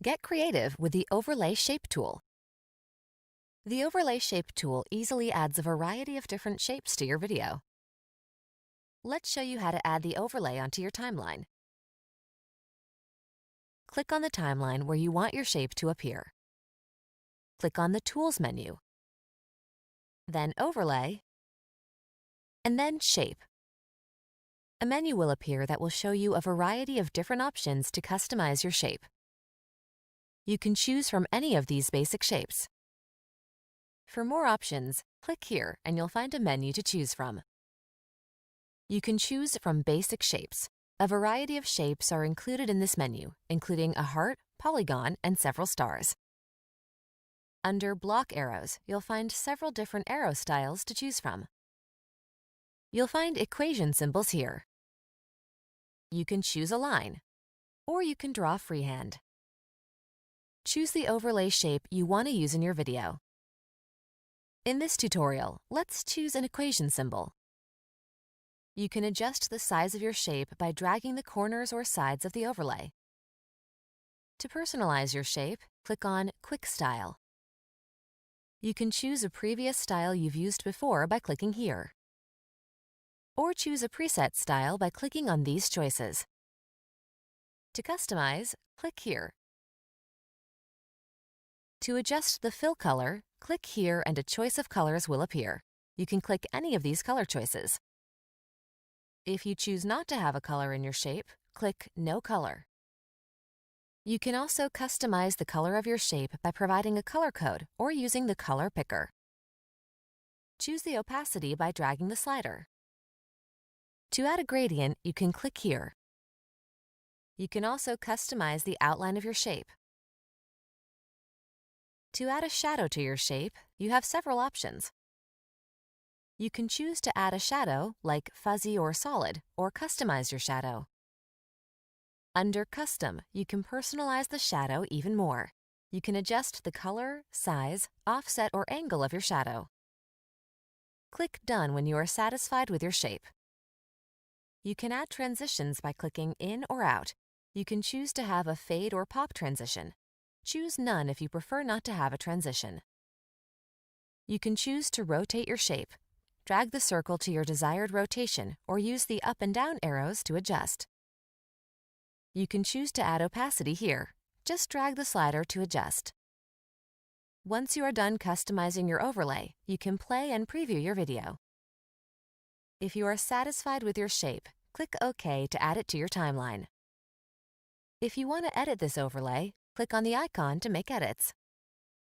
Get creative with the Overlay Shape tool. The Overlay Shape tool easily adds a variety of different shapes to your video. Let's show you how to add the overlay onto your timeline. Click on the timeline where you want your shape to appear. Click on the Tools menu, then Overlay, and then Shape. A menu will appear that will show you a variety of different options to customize your shape. You can choose from any of these basic shapes. For more options, click here and you'll find a menu to choose from. You can choose from basic shapes. A variety of shapes are included in this menu, including a heart, polygon, and several stars. Under Block Arrows, you'll find several different arrow styles to choose from. You'll find equation symbols here. You can choose a line, or you can draw freehand. Choose the overlay shape you want to use in your video. In this tutorial, let's choose an equation symbol. You can adjust the size of your shape by dragging the corners or sides of the overlay. To personalize your shape, click on Quick Style. You can choose a previous style you've used before by clicking here. Or choose a preset style by clicking on these choices. To customize, click here. To adjust the fill color, click here and a choice of colors will appear. You can click any of these color choices. If you choose not to have a color in your shape, click No Color. You can also customize the color of your shape by providing a color code or using the color picker. Choose the opacity by dragging the slider. To add a gradient, you can click here. You can also customize the outline of your shape. To add a shadow to your shape, you have several options. You can choose to add a shadow, like fuzzy or solid, or customize your shadow. Under Custom, you can personalize the shadow even more. You can adjust the color, size, offset, or angle of your shadow. Click Done when you are satisfied with your shape. You can add transitions by clicking in or out. You can choose to have a fade or pop transition. Choose None if you prefer not to have a transition. You can choose to rotate your shape. Drag the circle to your desired rotation or use the up and down arrows to adjust. You can choose to add opacity here. Just drag the slider to adjust. Once you are done customizing your overlay, you can play and preview your video. If you are satisfied with your shape, click OK to add it to your timeline. If you want to edit this overlay, click on the icon to make edits.